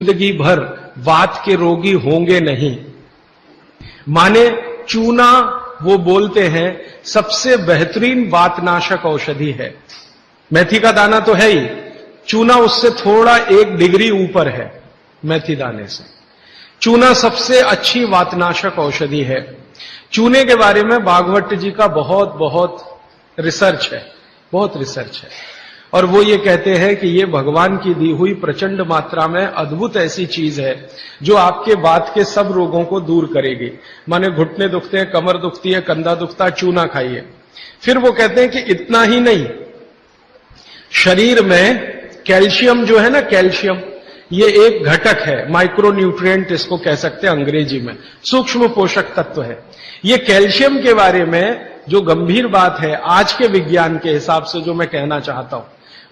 जिंदगी भर वात के रोगी होंगे नहीं। माने चूना वो बोलते हैं सबसे बेहतरीन वातनाशक औषधि है। मेथी का दाना तो है ही, चूना उससे थोड़ा 1 डिग्री ऊपर है। मेथी दाने से चूना सबसे अच्छी वातनाशक औषधि है। चूने के बारे में भागवत जी का बहुत रिसर्च है, बहुत रिसर्च है, और वो ये कहते हैं कि ये भगवान की दी हुई प्रचंड मात्रा में अद्भुत ऐसी चीज है जो आपके वात के सब रोगों को दूर करेगी। माने घुटने दुखते हैं, कमर दुखती है, कंधा दुखता है, चूना खाइए। फिर वो कहते हैं कि इतना ही नहीं, शरीर में कैल्शियम जो है ना, कैल्शियम ये एक घटक है, माइक्रो न्यूट्रिएंट इसको कह सकते हैं अंग्रेजी में, सूक्ष्म पोषक तत्व है। ये कैल्शियम के बारे में जो गंभीर बात है आज के विज्ञान के हिसाब से जो मैं कहना चाहता हूं,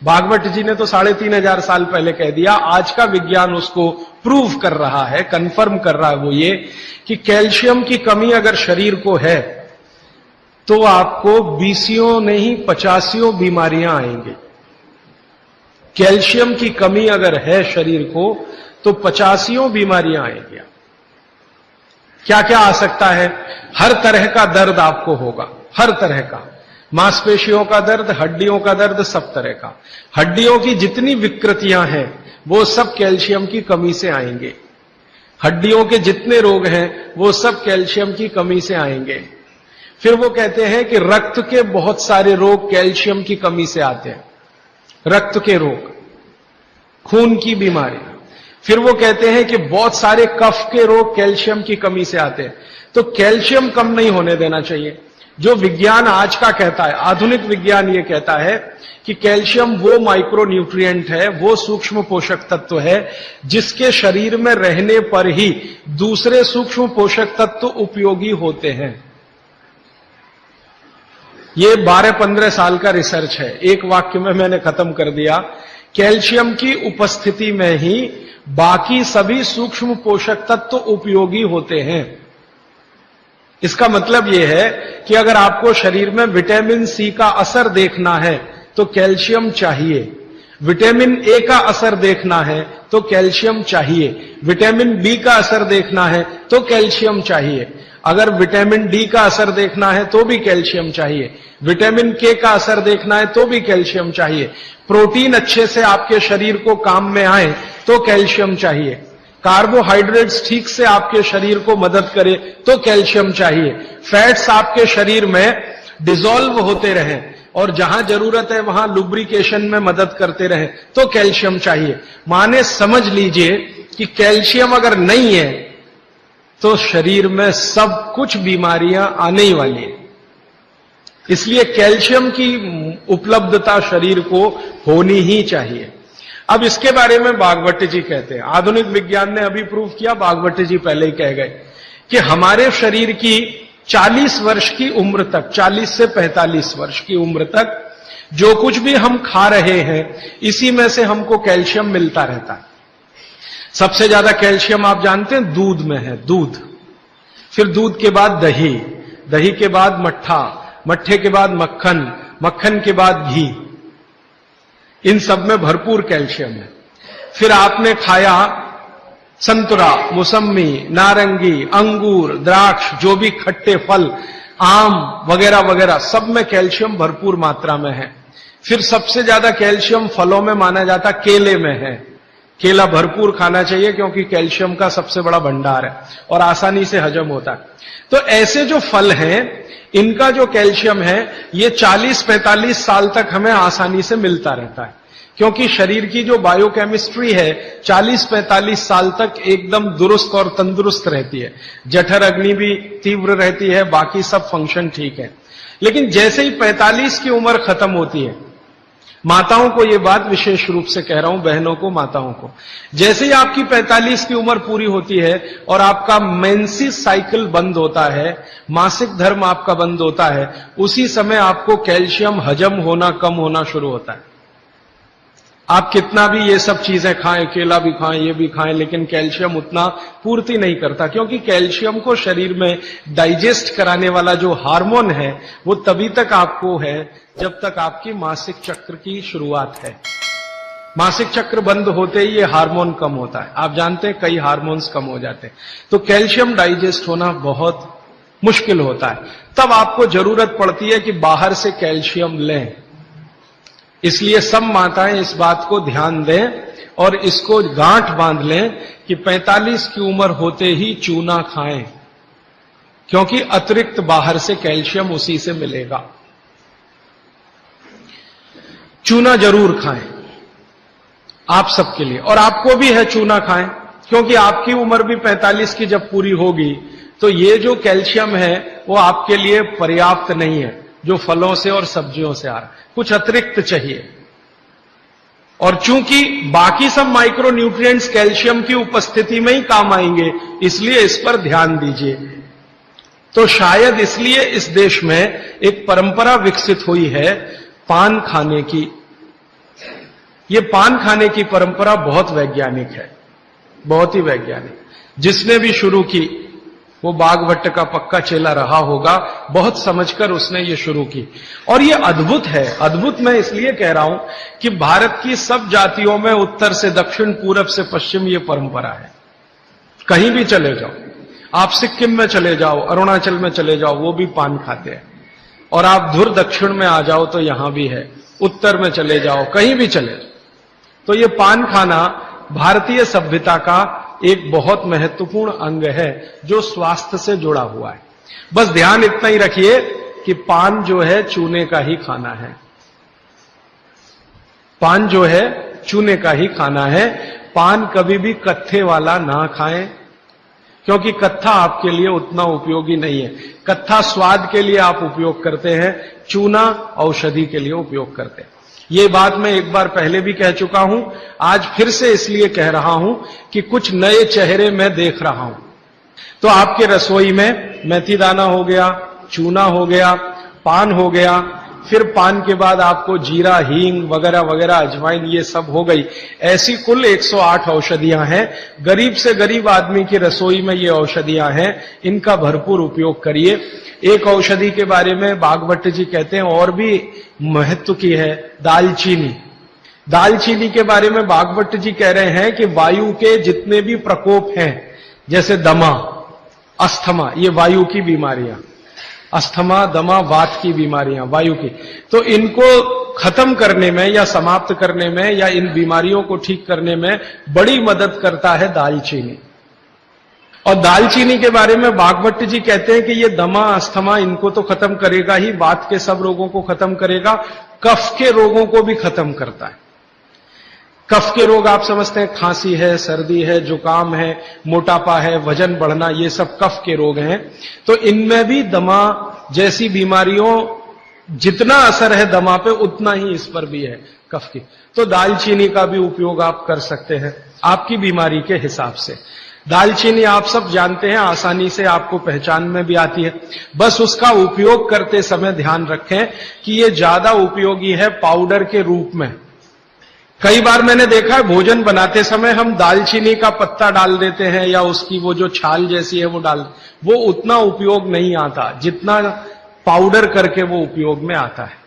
भागवत जी ने तो 3500 साल पहले कह दिया, आज का विज्ञान उसको प्रूव कर रहा है, कंफर्म कर रहा है। वो ये कि कैल्शियम की कमी अगर शरीर को है तो आपको 20 नहीं 50 बीमारियां आएंगी। कैल्शियम की कमी अगर है शरीर को तो 50 बीमारियां आएंगी। क्या क्या आ सकता है? हर तरह का दर्द आपको होगा, हर तरह का, मांसपेशियों का दर्द, हड्डियों का दर्द, सब तरह का। हड्डियों की जितनी विकृतियां हैं वो सब कैल्शियम की कमी से आएंगे। हड्डियों के जितने रोग हैं वो सब कैल्शियम की कमी से आएंगे। फिर वो कहते हैं कि रक्त के बहुत सारे रोग कैल्शियम की कमी से आते हैं, रक्त के रोग, खून की बीमारी। फिर वो कहते हैं कि बहुत सारे कफ के रोग कैल्शियम की कमी से आते हैं। तो कैल्शियम कम नहीं होने देना चाहिए। जो विज्ञान आज का कहता है, आधुनिक विज्ञान ये कहता है कि कैल्शियम वो माइक्रो न्यूट्रिएंट है, वो सूक्ष्म पोषक तत्व है जिसके शरीर में रहने पर ही दूसरे सूक्ष्म पोषक तत्व उपयोगी होते हैं। ये 12-15 साल का रिसर्च है, एक वाक्य में मैंने खत्म कर दिया। कैल्शियम की उपस्थिति में ही बाकी सभी सूक्ष्म पोषक तत्व उपयोगी होते हैं। इसका मतलब यह है कि अगर आपको शरीर में विटामिन सी का असर देखना है तो कैल्शियम चाहिए, विटामिन ए का असर देखना है तो कैल्शियम चाहिए, विटामिन बी का असर देखना है तो कैल्शियम चाहिए, अगर विटामिन डी का असर देखना है तो भी कैल्शियम चाहिए, विटामिन के का असर देखना है तो भी कैल्शियम चाहिए, प्रोटीन अच्छे से आपके शरीर को काम में आए तो कैल्शियम चाहिए, कार्बोहाइड्रेट्स ठीक से आपके शरीर को मदद करे तो कैल्शियम चाहिए, फैट्स आपके शरीर में डिसॉल्व होते रहें और जहां जरूरत है वहां लुब्रिकेशन में मदद करते रहें तो कैल्शियम चाहिए। माने समझ लीजिए कि कैल्शियम अगर नहीं है तो शरीर में सब कुछ बीमारियां आने ही वाली है। इसलिए कैल्शियम की उपलब्धता शरीर को होनी ही चाहिए। अब इसके बारे में भागवत जी कहते हैं, आधुनिक विज्ञान ने अभी प्रूव किया, भागवत जी पहले ही कह गए कि हमारे शरीर की 40 वर्ष की उम्र तक, 40 से 45 वर्ष की उम्र तक जो कुछ भी हम खा रहे हैं इसी में से हमको कैल्शियम मिलता रहता है। सबसे ज्यादा कैल्शियम आप जानते हैं दूध में है, दूध, फिर दूध के बाद दही, दही के बाद मट्ठा, मट्ठे के बाद मक्खन, मक्खन के बाद घी, इन सब में भरपूर कैल्शियम है। फिर आपने खाया संतरा, मौसम्मी, नारंगी, अंगूर, द्राक्ष, जो भी खट्टे फल, आम वगैरह वगैरह, सब में कैल्शियम भरपूर मात्रा में है। फिर सबसे ज्यादा कैल्शियम फलों में माना जाता केले में है। केला भरपूर खाना चाहिए क्योंकि कैल्शियम का सबसे बड़ा भंडार है और आसानी से हजम होता है। तो ऐसे जो फल हैं इनका जो कैल्शियम है ये 40-45 साल तक हमें आसानी से मिलता रहता है, क्योंकि शरीर की जो बायोकेमिस्ट्री है 40-45 साल तक एकदम दुरुस्त और तंदुरुस्त रहती है। जठर अग्नि भी तीव्र रहती है, बाकी सब फंक्शन ठीक है। लेकिन जैसे ही 45 की उम्र खत्म होती है, माताओं को यह बात विशेष रूप से कह रहा हूं, बहनों को, माताओं को, जैसे ही आपकी 45 की उम्र पूरी होती है और आपका मेंसेस साइकिल बंद होता है, मासिक धर्म आपका बंद होता है, उसी समय आपको कैल्शियम हजम होना कम होना शुरू होता है। आप कितना भी ये सब चीजें खाएं, केला भी खाएं, ये भी खाएं, लेकिन कैल्शियम उतना पूर्ति नहीं करता, क्योंकि कैल्शियम को शरीर में डाइजेस्ट कराने वाला जो हार्मोन है वो तभी तक आपको है जब तक आपकी मासिक चक्र की शुरुआत है। मासिक चक्र बंद होते ही ये हार्मोन कम होता है। आप जानते हैं कई हार्मोन्स कम हो जाते हैं, तो कैल्शियम डाइजेस्ट होना बहुत मुश्किल होता है। तब आपको जरूरत पड़ती है कि बाहर से कैल्शियम लें। इसलिए सब माताएं इस बात को ध्यान दें और इसको गांठ बांध लें कि 45 की उम्र होते ही चूना खाएं, क्योंकि अतिरिक्त बाहर से कैल्शियम उसी से मिलेगा। चूना जरूर खाएं आप सबके लिए, और आपको भी है चूना खाएं, क्योंकि आपकी उम्र भी 45 की जब पूरी होगी तो ये जो कैल्शियम है वो आपके लिए पर्याप्त नहीं है, जो फलों से और सब्जियों से आ रहा है, कुछ अतिरिक्त चाहिए। और चूंकि बाकी सब माइक्रो न्यूट्रिएंट्स कैल्शियम की उपस्थिति में ही काम आएंगे, इसलिए इस पर ध्यान दीजिए। तो शायद इसलिए इस देश में एक परंपरा विकसित हुई है पान खाने की। ये पान खाने की परंपरा बहुत वैज्ञानिक है, बहुत ही वैज्ञानिक। जिसने भी शुरू की वो बागभट्ट का पक्का चेला रहा होगा, बहुत समझकर उसने ये शुरू की। और ये अद्भुत है। अद्भुत मैं इसलिए कह रहा हूं कि भारत की सब जातियों में उत्तर से दक्षिण, पूरब से पश्चिम ये परंपरा है। कहीं भी चले जाओ, आप सिक्किम में चले जाओ, अरुणाचल में चले जाओ, वो भी पान खाते हैं। और आप धुर दक्षिण में आ जाओ तो यहां भी है, उत्तर में चले जाओ, कहीं भी चले जाओ। तो ये पान खाना भारतीय सभ्यता का एक बहुत महत्वपूर्ण अंग है जो स्वास्थ्य से जुड़ा हुआ है। बस ध्यान इतना ही रखिए कि पान जो है चूने का ही खाना है। पान जो है चूने का ही खाना है। पान कभी भी कत्थे वाला ना खाएं, क्योंकि कत्था आपके लिए उतना उपयोगी नहीं है। कत्था स्वाद के लिए आप उपयोग करते हैं, चूना औषधि के लिए उपयोग करते हैं। ये बात मैं एक बार पहले भी कह चुका हूं, आज फिर से इसलिए कह रहा हूं कि कुछ नए चेहरे मैं देख रहा हूं। तो आपके रसोई में मेथी दाना हो गया, चूना हो गया, पान हो गया, फिर पान के बाद आपको जीरा, हींग वगैरह वगैरह, अजवाइन, ये सब हो गई। ऐसी कुल 108 औषधियां हैं। गरीब से गरीब आदमी की रसोई में ये औषधियां हैं, इनका भरपूर उपयोग करिए। एक औषधि के बारे में बागभट्ट जी कहते हैं और भी महत्व की है, दालचीनी। दालचीनी के बारे में बागभट्ट जी कह रहे हैं कि वायु के जितने भी प्रकोप हैं, जैसे दमा, अस्थमा, ये वायु की बीमारियां, अस्थमा, दमा, वात की बीमारियां वायु की, तो इनको खत्म करने में या समाप्त करने में या इन बीमारियों को ठीक करने में बड़ी मदद करता है दालचीनी। और दालचीनी के बारे में बागभट्ट जी कहते हैं कि ये दमा, अस्थमा, इनको तो खत्म करेगा ही, वात के सब रोगों को खत्म करेगा, कफ के रोगों को भी खत्म करता है। कफ के रोग आप समझते हैं, खांसी है, सर्दी है, जुकाम है, मोटापा है, वजन बढ़ना, ये सब कफ के रोग हैं। तो इनमें भी दमा जैसी बीमारियों जितना असर है दमा पे, उतना ही इस पर भी है, कफ की। तो दालचीनी का भी उपयोग आप कर सकते हैं आपकी बीमारी के हिसाब से। दालचीनी आप सब जानते हैं, आसानी से आपको पहचान में भी आती है। बस उसका उपयोग करते समय ध्यान रखें कि ये ज्यादा उपयोगी है पाउडर के रूप में। कई बार मैंने देखा है भोजन बनाते समय हम दालचीनी का पत्ता डाल देते हैं या उसकी वो जो छाल जैसी है वो वो उतना उपयोग नहीं आता जितना पाउडर करके वो उपयोग में आता है।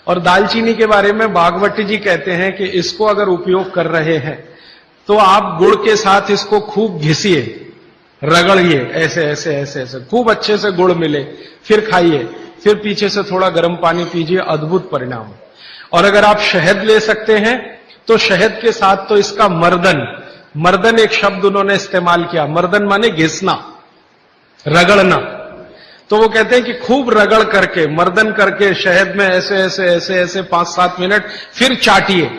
और दालचीनी के बारे में बागभट्ट जी कहते हैं कि इसको अगर उपयोग कर रहे हैं तो आप गुड़ के साथ इसको खूब घिसिए, रगड़िए, ऐसे ऐसे ऐसे ऐसे खूब अच्छे से गुड़ मिले, फिर खाइए, फिर पीछे से थोड़ा गर्म पानी पीजिए, अद्भुत परिणाम। और अगर आप शहद ले सकते हैं तो शहद के साथ तो इसका मर्दन एक शब्द उन्होंने इस्तेमाल किया, मर्दन माने घिसना, रगड़ना। तो वो कहते हैं कि खूब रगड़ करके, मर्दन करके शहद में ऐसे ऐसे ऐसे ऐसे 5-7 मिनट, फिर चाटिए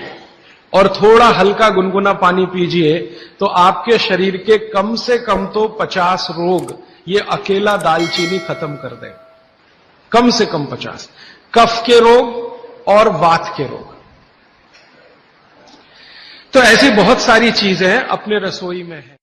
और थोड़ा हल्का गुनगुना पानी पीजिए, तो आपके शरीर के कम से कम तो 50 रोग ये अकेला दालचीनी खत्म कर दे, कम से कम 50। कफ के रोग और वात के रोग। तो ऐसी बहुत सारी चीजें अपने रसोई में है।